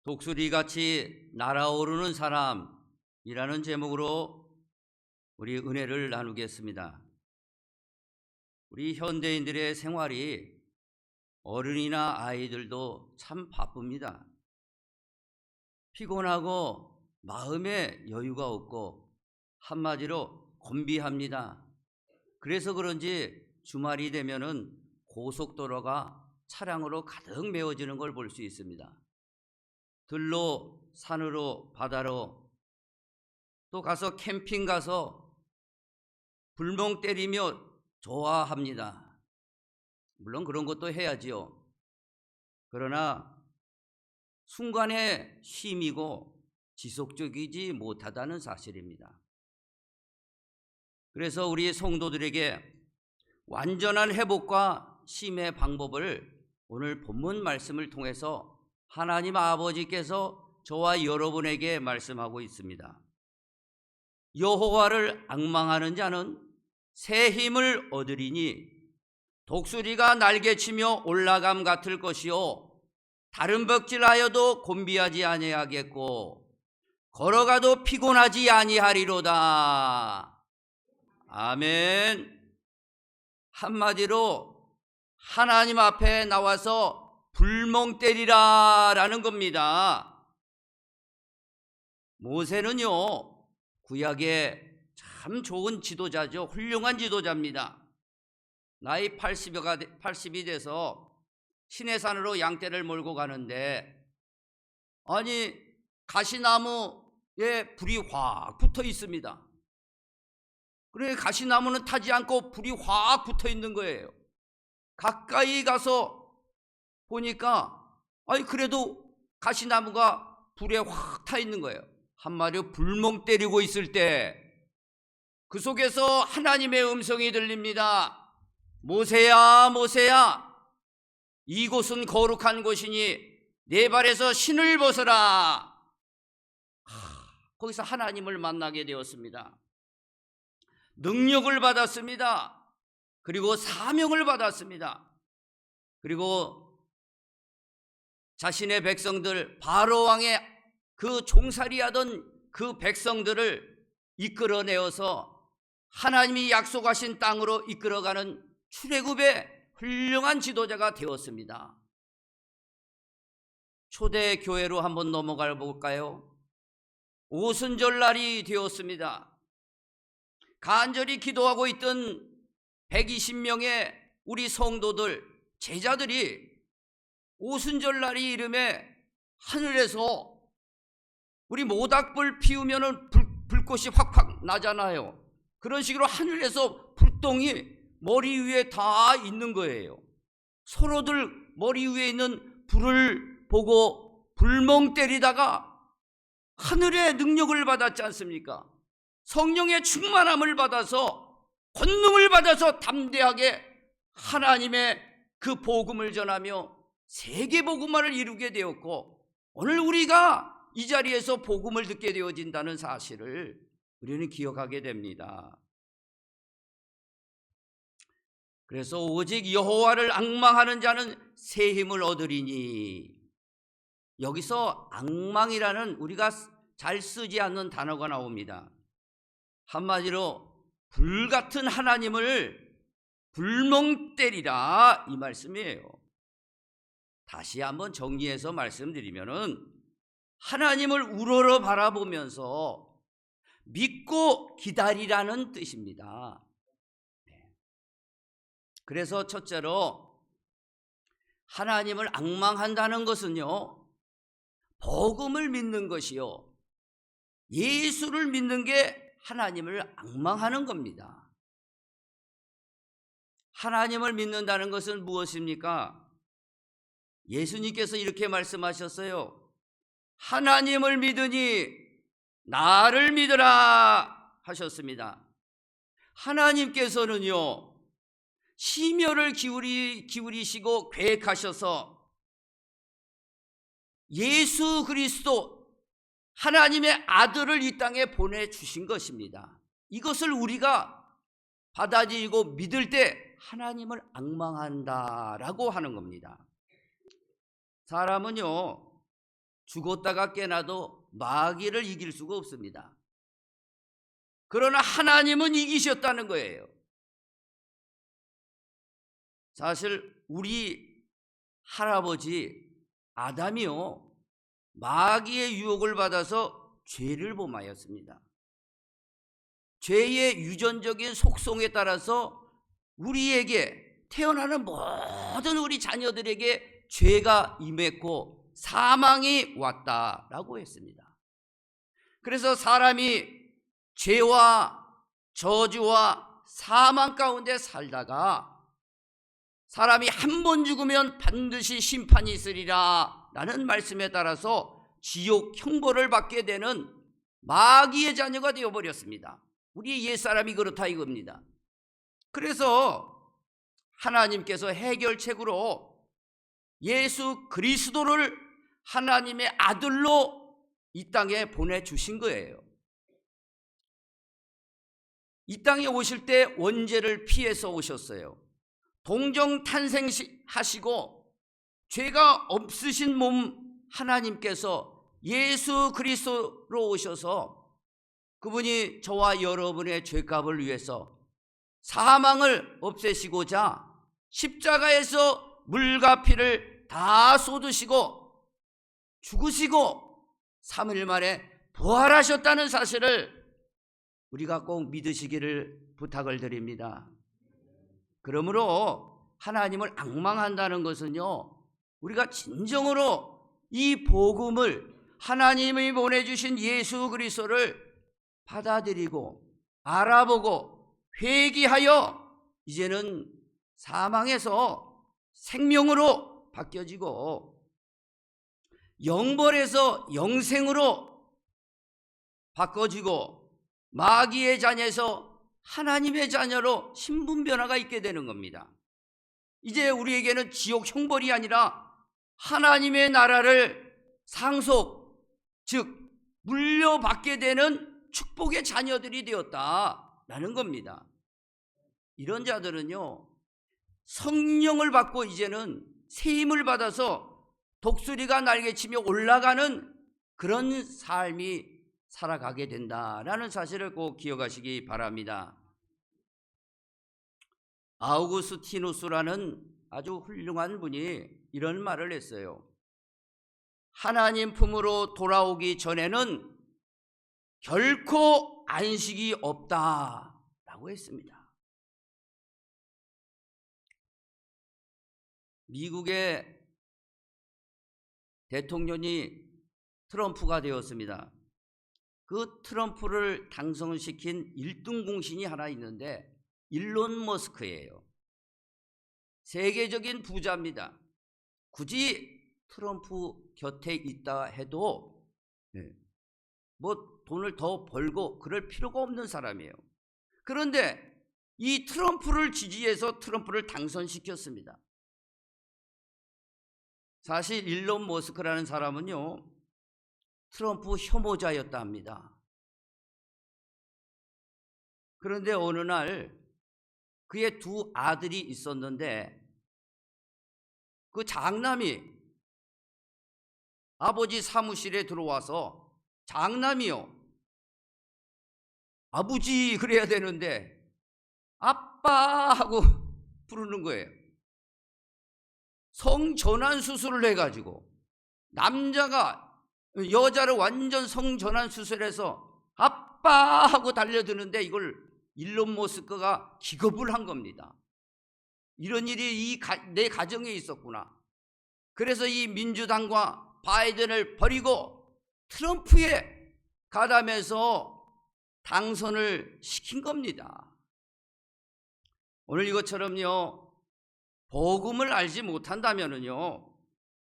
독수리같이 날아오르는 사람이라는 제목으로 우리 은혜를 나누겠습니다. 우리 현대인들의 생활이 어른이나 아이들도 참 바쁩니다. 피곤하고 마음에 여유가 없고 한마디로 곤비합니다. 그래서 그런지 주말이 되면은 고속도로가 차량으로 가득 메워지는 걸 볼 수 있습니다. 들로, 산으로, 바다로, 또 가서 캠핑 가서 불멍 때리며 좋아합니다. 물론 그런 것도 해야지요. 그러나 순간의 쉼이고 지속적이지 못하다는 사실입니다. 그래서 우리 성도들에게 완전한 회복과 쉼의 방법을 오늘 본문 말씀을 통해서 하나님 아버지께서 저와 여러분에게 말씀하고 있습니다. 여호와를 앙망하는 자는 새 힘을 얻으리니 독수리가 날개치며 올라감 같을 것이요 다른 벅질하여도 곤비하지 아니하겠고 걸어가도 피곤하지 아니하리로다. 아멘. 한마디로 하나님 앞에 나와서 불멍 때리라 라는 겁니다. 모세는요, 구약의 참 좋은 지도자죠. 훌륭한 지도자입니다. 나이 80이 돼서 시내산으로 양떼를 몰고 가는데, 아니 가시나무에 불이 확 붙어 있습니다. 그래 가시나무는 타지 않고 불이 확 붙어 있는 거예요. 가까이 가서 보니까 그래도 가시나무가 불에 확 타 있는 거예요. 한마디로 불멍 때리고 있을 때 그 속에서 하나님의 음성이 들립니다. 모세야 모세야, 이곳은 거룩한 곳이니 내 발에서 신을 벗어라. 거기서 하나님을 만나게 되었습니다. 능력을 받았습니다. 그리고 사명을 받았습니다. 그리고 자신의 백성들, 바로 왕의 그 종살이하던 그 백성들을 이끌어내어서 하나님이 약속하신 땅으로 이끌어가는 출애굽의 훌륭한 지도자가 되었습니다. 초대교회로 한번 넘어가 볼까요? 오순절날이 되었습니다. 간절히 기도하고 있던 120명의 우리 성도들, 제자들이 오순절날이 이름에 하늘에서 우리 모닥불 피우면은 불꽃이 확확 나잖아요. 그런 식으로 하늘에서 불똥이 머리 위에 다 있는 거예요. 서로들 머리 위에 있는 불을 보고 불멍 때리다가 하늘의 능력을 받았지 않습니까? 성령의 충만함을 받아서, 권능을 받아서 담대하게 하나님의 그 복음을 전하며 세계 복음화를 이루게 되었고, 오늘 우리가 이 자리에서 복음을 듣게 되어진다는 사실을 우리는 기억하게 됩니다. 그래서 오직 여호와를 앙망하는 자는 새 힘을 얻으리니, 여기서 앙망이라는 우리가 잘 쓰지 않는 단어가 나옵니다. 한마디로 불같은 하나님을 불멍 때리라, 이 말씀이에요. 다시 한번 정리해서 말씀드리면은 하나님을 우러러 바라보면서 믿고 기다리라는 뜻입니다. 그래서 첫째로 하나님을 앙망한다는 것은요, 복음을 믿는 것이요, 예수를 믿는 게 하나님을 앙망하는 겁니다. 하나님을 믿는다는 것은 무엇입니까? 예수님께서 이렇게 말씀하셨어요. 하나님을 믿으니 나를 믿으라 하셨습니다. 하나님께서는요, 심혈을 기울이시고 계획하셔서 예수 그리스도 하나님의 아들을 이 땅에 보내주신 것입니다. 이것을 우리가 받아들이고 믿을 때 하나님을 앙망한다라고 하는 겁니다. 사람은요, 죽었다가 깨나도 마귀를 이길 수가 없습니다. 그러나 하나님은 이기셨다는 거예요. 사실 우리 할아버지 아담이요, 마귀의 유혹을 받아서 죄를 범하였습니다. 죄의 유전적인 속성에 따라서 우리에게, 태어나는 모든 우리 자녀들에게 죄가 임했고 사망이 왔다라고 했습니다. 그래서 사람이 죄와 저주와 사망 가운데 살다가 사람이 한 번 죽으면 반드시 심판이 있으리라 라는 말씀에 따라서 지옥 형벌을 받게 되는 마귀의 자녀가 되어버렸습니다. 우리 옛사람이 그렇다 이겁니다. 그래서 하나님께서 해결책으로 예수 그리스도를 하나님의 아들로 이 땅에 보내주신 거예요. 이 땅에 오실 때 원죄를 피해서 오셨어요. 동정 탄생하시고 죄가 없으신 몸 하나님께서 예수 그리스도로 오셔서 그분이 저와 여러분의 죄값을 위해서 사망을 없애시고자 십자가에서 물과 피를 다 쏟으시고 죽으시고 3일 만에 부활하셨다는 사실을 우리가 꼭 믿으시기를 부탁을 드립니다. 그러므로 하나님을 앙망한다는 것은요, 우리가 진정으로 이 복음을, 하나님이 보내주신 예수 그리스도를 받아들이고 알아보고 회개하여 이제는 사망에서 생명으로 바뀌어지고 영벌에서 영생으로 바꿔지고 마귀의 자녀에서 하나님의 자녀로 신분 변화가 있게 되는 겁니다. 이제 우리에게는 지옥 형벌이 아니라 하나님의 나라를 상속, 즉 물려받게 되는 축복의 자녀들이 되었다라는 겁니다. 이런 자들은요, 성령을 받고 이제는 세임을 받아서 독수리가 날개치며 올라가는 그런 삶이 살아가게 된다라는 사실을 꼭 기억하시기 바랍니다. 아우구스티누스라는 아주 훌륭한 분이 이런 말을 했어요. 하나님 품으로 돌아오기 전에는 결코 안식이 없다라고 했습니다. 미국의 대통령이 트럼프가 되었습니다. 그 트럼프를 당선시킨 1등 공신이 하나 있는데 일론 머스크예요. 세계적인 부자입니다. 굳이 트럼프 곁에 있다 해도 뭐 돈을 더 벌고 그럴 필요가 없는 사람이에요. 그런데 이 트럼프를 지지해서 트럼프를 당선시켰습니다. 사실 일론 머스크라는 사람은요, 트럼프 혐오자였다 합니다. 그런데 어느 날 그의 두 아들이 있었는데 그 장남이 아버지 사무실에 들어와서 장남이요, 아버지 그래야 되는데 아빠 하고 부르는 거예요. 성전환 수술을 해가지고 남자가 여자를 완전 성전환 수술해서 아빠 하고 달려드는데 이걸 일론 머스크가 기겁을 한 겁니다. 이런 일이 내 가정에 있었구나. 그래서 이 민주당과 바이든을 버리고 트럼프에 가담해서 당선을 시킨 겁니다. 오늘 이것처럼요, 복음을 알지 못한다면요,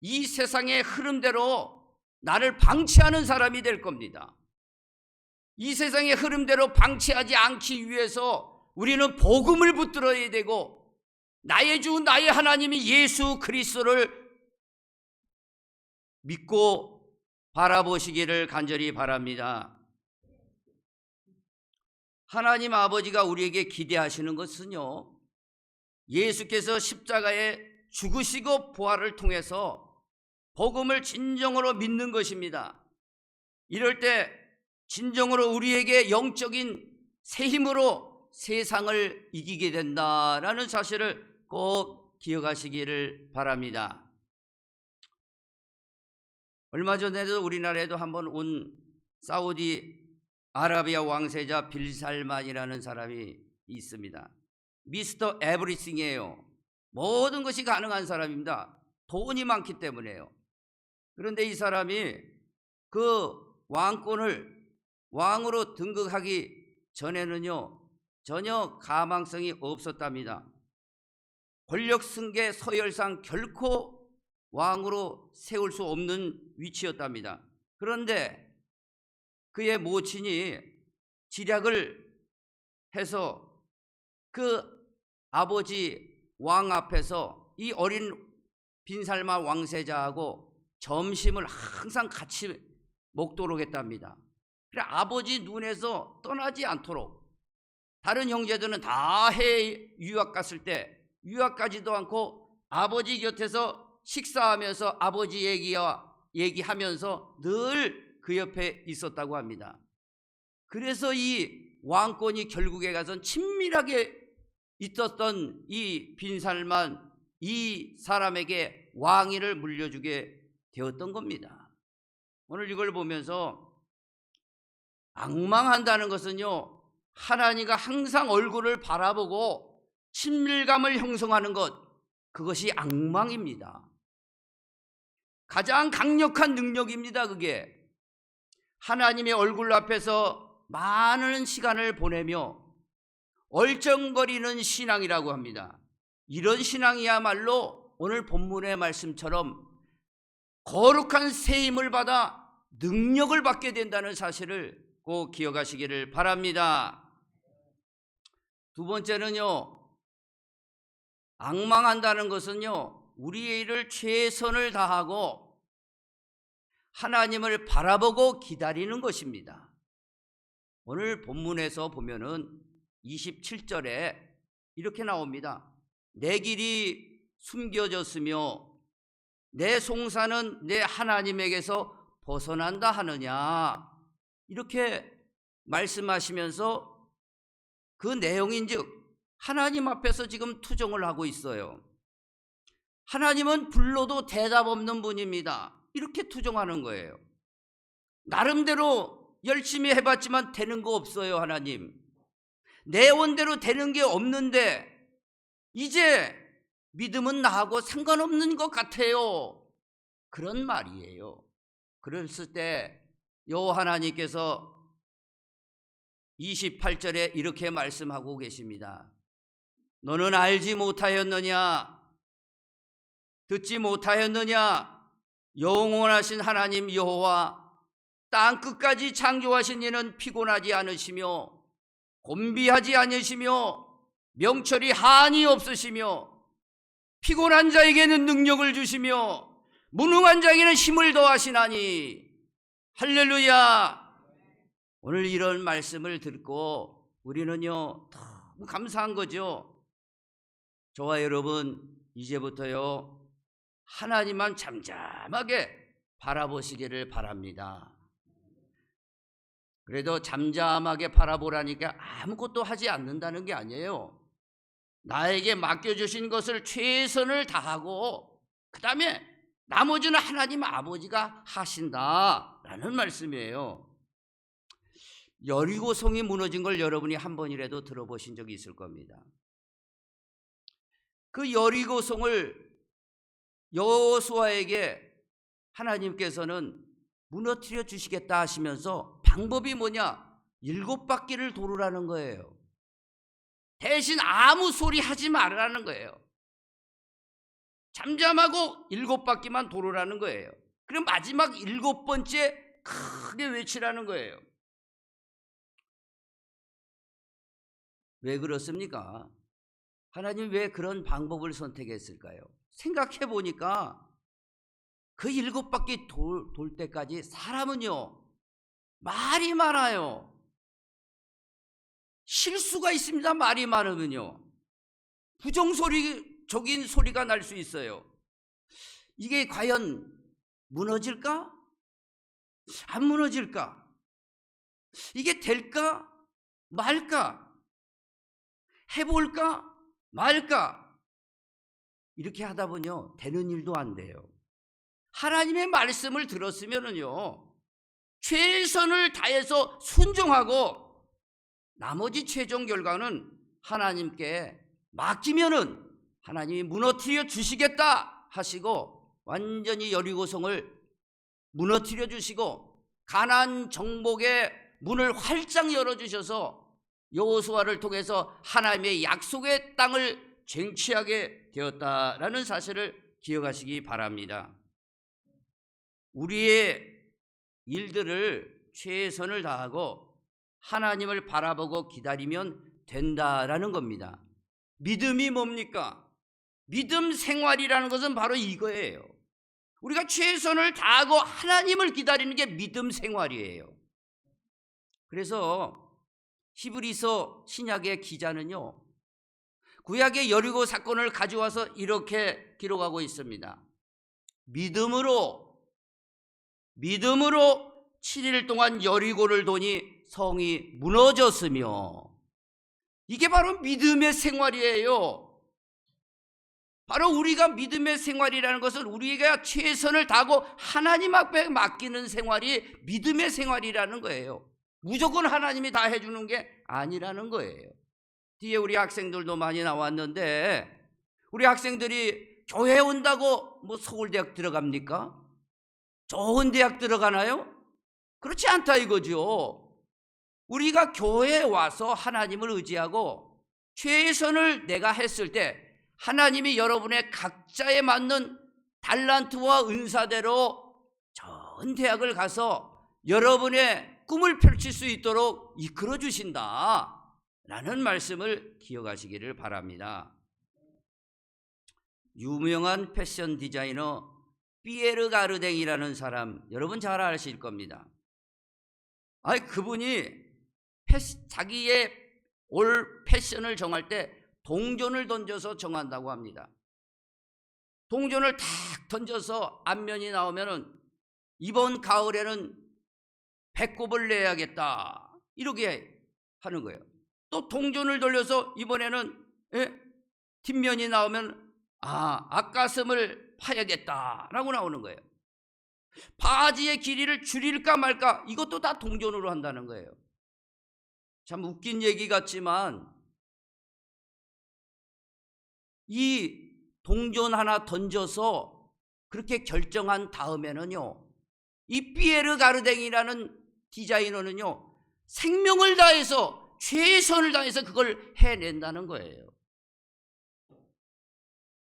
이 세상의 흐름대로 나를 방치하는 사람이 될 겁니다. 이 세상의 흐름대로 방치하지 않기 위해서 우리는 복음을 붙들어야 되고 나의 주 나의 하나님이 예수 그리스도를 믿고 바라보시기를 간절히 바랍니다. 하나님 아버지가 우리에게 기대하시는 것은요, 예수께서 십자가에 죽으시고 부활을 통해서 복음을 진정으로 믿는 것입니다. 이럴 때 진정으로 우리에게 영적인 새 힘으로 세상을 이기게 된다라는 사실을 꼭 기억하시기를 바랍니다. 얼마 전에도 우리나라에도 한번 온 사우디 아라비아 왕세자 빌살만이라는 사람이 있습니다. 미스터 에브리싱이에요. 모든 것이 가능한 사람입니다. 돈이 많기 때문에요. 그런데 이 사람이 그 왕권을 왕으로 등극하기 전에는요 전혀 가망성이 없었답니다. 권력 승계 서열상 결코 왕으로 세울 수 없는 위치였답니다. 그런데 그의 모친이 지략을 해서 그 아버지 왕 앞에서 이 어린 빈살만 왕세자하고 점심을 항상 같이 먹도록 했답니다. 그래 아버지 눈에서 떠나지 않도록, 다른 형제들은 다 해외 유학 갔을 때 유학 가지도 않고 아버지 곁에서 식사하면서 아버지 얘기하면서 늘 그 옆에 있었다고 합니다. 그래서 이 왕권이 결국에 가선 친밀하게 있었던 이 빈살만 이 사람에게 왕위를 물려주게 되었던 겁니다. 오늘 이걸 보면서 앙망한다는 것은요 하나님과 항상 얼굴을 바라보고 친밀감을 형성하는 것, 그것이 앙망입니다. 가장 강력한 능력입니다. 그게 하나님의 얼굴 앞에서 많은 시간을 보내며 얼쩡거리는 신앙이라고 합니다. 이런 신앙이야말로 오늘 본문의 말씀처럼 거룩한 세임을 받아 능력을 받게 된다는 사실을 꼭 기억하시기를 바랍니다. 두 번째는요, 앙망한다는 것은요 우리의 일을 최선을 다하고 하나님을 바라보고 기다리는 것입니다. 오늘 본문에서 보면은 27절에 이렇게 나옵니다. 내 길이 숨겨졌으며 내 송사는 내 하나님에게서 벗어난다 하느냐, 이렇게 말씀하시면서 그 내용인즉 하나님 앞에서 지금 투정을 하고 있어요. 하나님은 불러도 대답 없는 분입니다. 이렇게 투정하는 거예요. 나름대로 열심히 해봤지만 되는 거 없어요. 하나님 내 원대로 되는 게 없는데 이제 믿음은 나하고 상관없는 것 같아요. 그런 말이에요. 그랬을 때 여호와 하나님께서 28절에 이렇게 말씀하고 계십니다. 너는 알지 못하였느냐, 듣지 못하였느냐, 영원하신 하나님 여호와 땅끝까지 창조하신 이는 피곤하지 않으시며 곤비하지 않으시며 명철이 한이 없으시며 피곤한 자에게는 능력을 주시며 무능한 자에게는 힘을 더하시나니. 할렐루야. 오늘 이런 말씀을 듣고 우리는요 너무 감사한 거죠. 저와 여러분 이제부터요 하나님만 잠잠하게 바라보시기를 바랍니다. 그래도 잠잠하게 바라보라니까 아무것도 하지 않는다는 게 아니에요. 나에게 맡겨주신 것을 최선을 다하고 그 다음에 나머지는 하나님 아버지가 하신다라는 말씀이에요. 여리고성이 무너진 걸 여러분이 한 번이라도 들어보신 적이 있을 겁니다. 그 여리고성을 여호수아에게 하나님께서는 무너뜨려 주시겠다 하시면서 방법이 뭐냐? 7바퀴를 도르라는 거예요. 대신 아무 소리 하지 말라는 거예요. 잠잠하고 7바퀴만 도르라는 거예요. 그럼 마지막 7번째 크게 외치라는 거예요. 왜 그렇습니까? 하나님 왜 그런 방법을 선택했을까요? 생각해 보니까 그 7바퀴 돌 때까지 사람은요 말이 많아요. 실수가 있습니다. 말이 많으면요 부정적인 소리가 날 수 있어요. 이게 과연 무너질까? 안 무너질까? 이게 될까? 말까? 해볼까? 말까? 이렇게 하다 보니요, 되는 일도 안 돼요. 하나님의 말씀을 들었으면은요, 최선을 다해서 순종하고 나머지 최종 결과는 하나님께 맡기면은 하나님이 무너뜨려 주시겠다 하시고 완전히 여리고성을 무너뜨려 주시고 가나안 정복의 문을 활짝 열어 주셔서 여호수아를 통해서 하나님의 약속의 땅을 쟁취하게 되었다라는 사실을 기억하시기 바랍니다. 우리의 일들을 최선을 다하고 하나님을 바라보고 기다리면 된다라는 겁니다. 믿음이 뭡니까? 믿음 생활이라는 것은 바로 이거예요. 우리가 최선을 다하고 하나님을 기다리는 게 믿음 생활이에요. 그래서 히브리서 신약의 기자는요, 구약의 여리고 사건을 가져와서 이렇게 기록하고 있습니다. 믿음으로 7일 동안 여리고를 도니 성이 무너졌으며, 이게 바로 믿음의 생활이에요. 바로 우리가 믿음의 생활이라는 것은 우리가 최선을 다하고 하나님 앞에 맡기는 생활이 믿음의 생활이라는 거예요. 무조건 하나님이 다 해주는 게 아니라는 거예요. 뒤에 우리 학생들도 많이 나왔는데, 우리 학생들이 교회 온다고 뭐 서울대학 들어갑니까? 좋은 대학 들어가나요? 그렇지 않다 이거죠. 우리가 교회에 와서 하나님을 의지하고 최선을 내가 했을 때 하나님이 여러분의 각자에 맞는 달란트와 은사대로 좋은 대학을 가서 여러분의 꿈을 펼칠 수 있도록 이끌어 주신다라는 말씀을 기억하시기를 바랍니다. 유명한 패션 디자이너 피에르 가르댕이라는 사람, 여러분 잘 아실 겁니다. 그분이 자기의 올 패션을 정할 때 동전을 던져서 정한다고 합니다. 동전을 탁 던져서 앞면이 나오면은 이번 가을에는 배꼽을 내야겠다, 이렇게 하는 거예요. 또 동전을 돌려서 이번에는 뒷면이 나오면 앞가슴을 파야겠다라고 나오는 거예요. 바지의 길이를 줄일까 말까, 이것도 다 동전으로 한다는 거예요. 참 웃긴 얘기 같지만 이 동전 하나 던져서 그렇게 결정한 다음에는요, 이 피에르 가르댕이라는 디자이너는요, 생명을 다해서 최선을 다해서 그걸 해낸다는 거예요.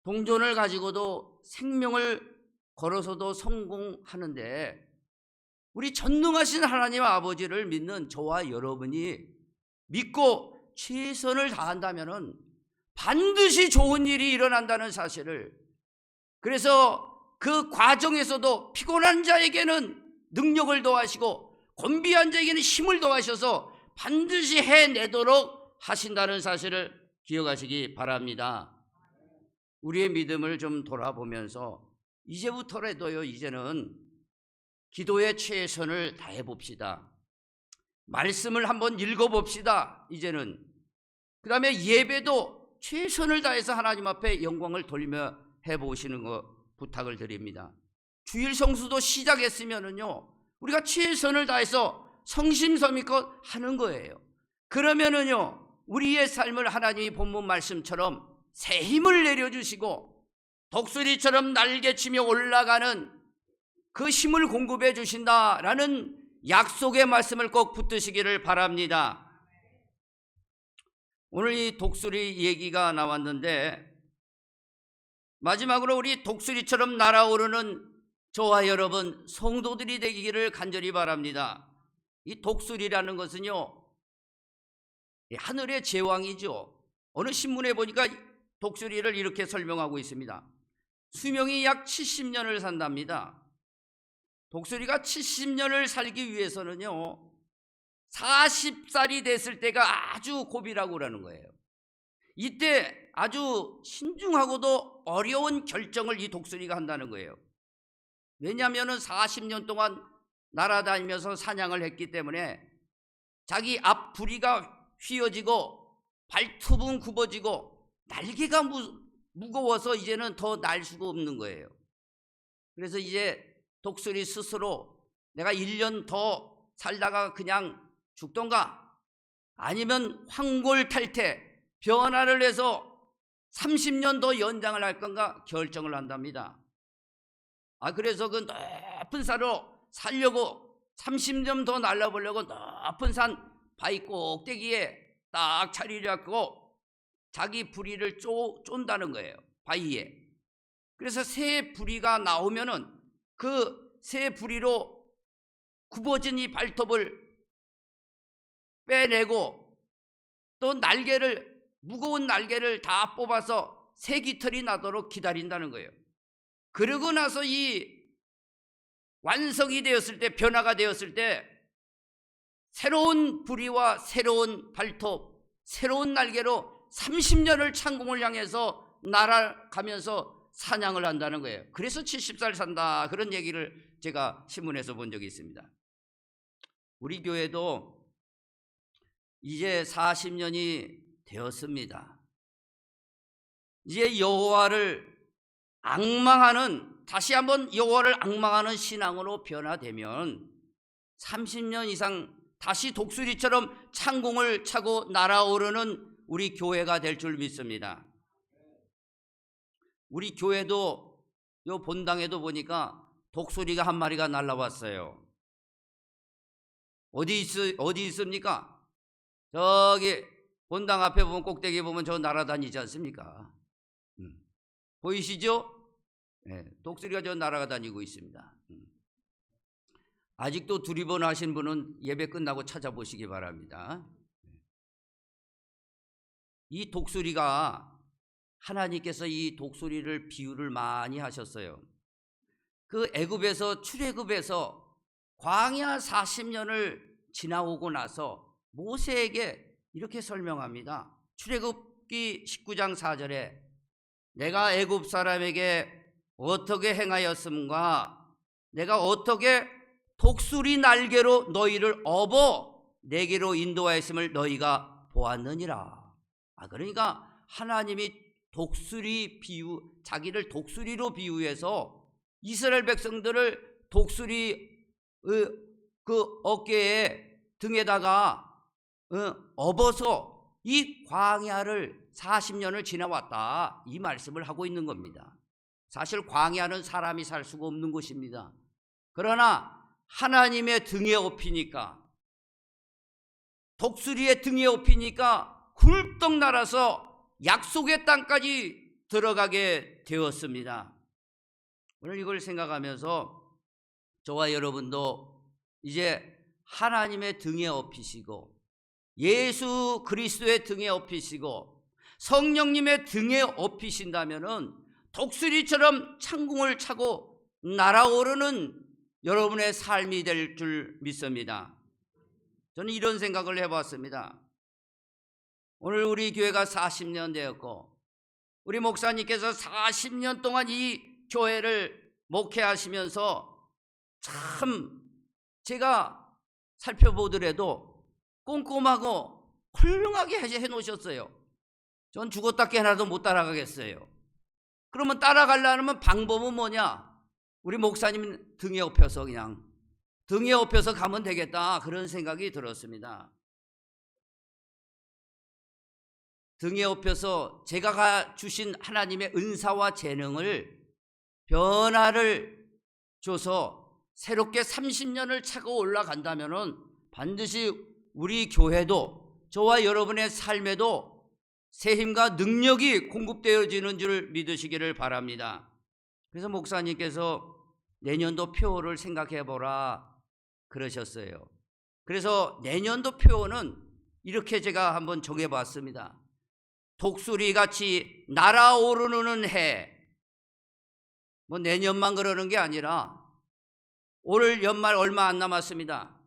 동전을 가지고도 생명을 걸어서도 성공하는데, 우리 전능하신 하나님 아버지를 믿는 저와 여러분이 믿고 최선을 다한다면은 반드시 좋은 일이 일어난다는 사실을, 그래서 그 과정에서도 피곤한 자에게는 능력을 더하시고 곤비한 자에게는 힘을 더하셔서 반드시 해내도록 하신다는 사실을 기억하시기 바랍니다. 우리의 믿음을 좀 돌아보면서 이제부터라도요, 이제는 기도에 최선을 다해 봅시다. 말씀을 한번 읽어봅시다. 이제는 그 다음에 예배도 최선을 다해서 하나님 앞에 영광을 돌리며 해보시는 거 부탁을 드립니다. 주일 성수도 시작했으면은요, 우리가 최선을 다해서 성심성의껏 하는 거예요. 그러면은요, 우리의 삶을 하나님이 본문 말씀처럼 새 힘을 내려주시고 독수리처럼 날개치며 올라가는 그 힘을 공급해 주신다라는 약속의 말씀을 꼭 붙드시기를 바랍니다. 오늘 이 독수리 얘기가 나왔는데, 마지막으로 우리 독수리처럼 날아오르는 저와 여러분 성도들이 되기를 간절히 바랍니다. 이 독수리라는 것은요, 하늘의 제왕이죠. 어느 신문에 보니까 독수리를 이렇게 설명하고 있습니다. 수명이 약 70년을 산답니다. 독수리가 70년을 살기 위해서는요, 40살이 됐을 때가 아주 고비라고 그러는 거예요. 이때 아주 신중하고도 어려운 결정을 이 독수리가 한다는 거예요. 왜냐하면 40년 동안 날아다니면서 사냥을 했기 때문에 자기 앞 부리가 휘어지고 발톱은 굽어지고 날개가 무거워서 이제는 더 날 수가 없는 거예요. 그래서 이제 독수리 스스로 내가 1년 더 살다가 그냥 죽던가 아니면 황골탈퇴 변화를 해서 30년 더 연장을 할 건가 결정을 한답니다. 그래서 그 높은 산으로 살려고 30년 더 날아보려고 높은 산 바위 꼭대기에 딱 자리를 잡고 자기 부리를 쫀다는 거예요. 바위에. 그래서 새 부리가 나오면은 그 새 부리로 굽어진 이 발톱을 빼내고 또 날개를 무거운 날개를 다 뽑아서 새 깃털이 나도록 기다린다는 거예요. 그러고 나서 이 완성이 되었을 때 변화가 되었을 때 새로운 부리와 새로운 발톱 새로운 날개로 30년을 창공을 향해서 날아가면서 사냥을 한다는 거예요. 그래서 70살 산다 그런 얘기를 제가 신문에서 본 적이 있습니다. 우리 교회도 이제 40년이 되었습니다. 이제 여호와를 앙망하는 다시 한번 여호와를 앙망하는 신앙으로 변화되면 30년 이상 다시 독수리처럼 창공을 차고 날아오르는 우리 교회가 될 줄 믿습니다. 우리 교회도 요 본당에도 보니까 독수리가 한 마리가 날아왔어요. 어디 있습니까? 저기 본당 앞에 보면 꼭대기 보면 저 날아다니지 않습니까? 보이시죠? 네, 독수리가 저 날아다니고 있습니다. 아직도 두리번 하신 분은 예배 끝나고 찾아보시기 바랍니다. 이 독수리가 하나님께서 이 독수리를 비유를 많이 하셨어요. 그 애굽에서 출애굽에서 광야 40년을 지나오고 나서 모세에게 이렇게 설명합니다. 출애굽기 19장 4절에 내가 애굽 사람에게 어떻게 행하였음과 내가 어떻게 독수리 날개로 너희를 업어 내게로 인도하였음을 너희가 보았느니라. 그러니까 하나님이 독수리 비유, 자기를 독수리로 비유해서 이스라엘 백성들을 독수리 그 어깨에 등에다가 업어서 이 광야를 40년을 지나왔다 이 말씀을 하고 있는 겁니다. 사실 광야는 사람이 살 수가 없는 곳입니다. 그러나 하나님의 등에 업히니까 독수리의 등에 업히니까 굴떡 날아서 약속의 땅까지 들어가게 되었습니다. 오늘 이걸 생각하면서 저와 여러분도 이제 하나님의 등에 업히시고 예수 그리스도의 등에 업히시고 성령님의 등에 업히신다면은 독수리처럼 창공을 차고 날아오르는 여러분의 삶이 될 줄 믿습니다. 저는 이런 생각을 해봤습니다. 오늘 우리 교회가 40년 되었고 우리 목사님께서 40년 동안 이 교회를 목회하시면서 참 제가 살펴보더라도 꼼꼼하고 훌륭하게 해놓으셨어요. 전 죽었다 깨어나도 못 따라가겠어요. 그러면 따라가려면 방법은 뭐냐? 우리 목사님 등에 업혀서 그냥 등에 업혀서 가면 되겠다 그런 생각이 들었습니다. 등에 업혀서 제가 주신 하나님의 은사와 재능을 변화를 줘서 새롭게 30년을 차고 올라간다면은 반드시 우리 교회도 저와 여러분의 삶에도 새 힘과 능력이 공급되어지는 줄 믿으시기를 바랍니다. 그래서 목사님께서 내년도 표를 생각해 보라 그러셨어요. 그래서 내년도 표는 이렇게 제가 한번 정해 봤습니다. 독수리같이 날아오르는 해. 뭐 내년만 그러는 게 아니라 올 연말 얼마 안 남았습니다.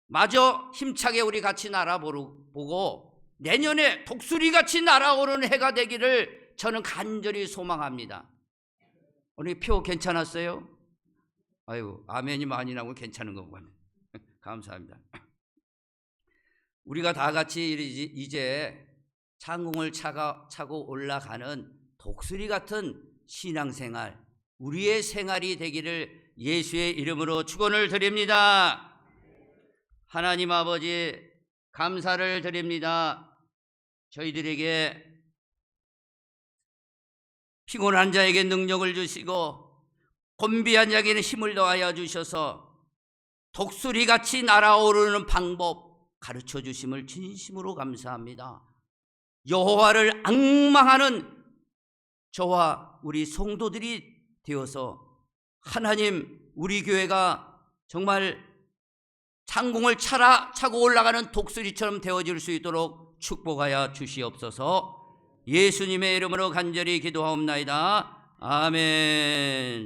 마저 힘차게 우리 같이 날아보고 내년에 독수리같이 날아오르는 해가 되기를 저는 간절히 소망합니다. 오늘 표 괜찮았어요? 아이고, 아멘이 많이 나오면 괜찮은 거구만. 감사합니다. 우리가 다 같이 이제 창공을 차고 올라가는 독수리 같은 신앙생활, 우리의 생활이 되기를 예수의 이름으로 축원을 드립니다. 하나님 아버지, 감사를 드립니다. 저희들에게 피곤한 자에게 능력을 주시고 곤비한 자에게는 힘을 더하여 주셔서 독수리같이 날아오르는 방법 가르쳐 주심을 진심으로 감사합니다. 여호와를 앙망하는 저와 우리 성도들이 되어서 하나님, 우리 교회가 정말 창공을 차고 올라가는 독수리처럼 되어질 수 있도록 축복하여 주시옵소서. 예수님의 이름으로 간절히 기도하옵나이다. 아멘.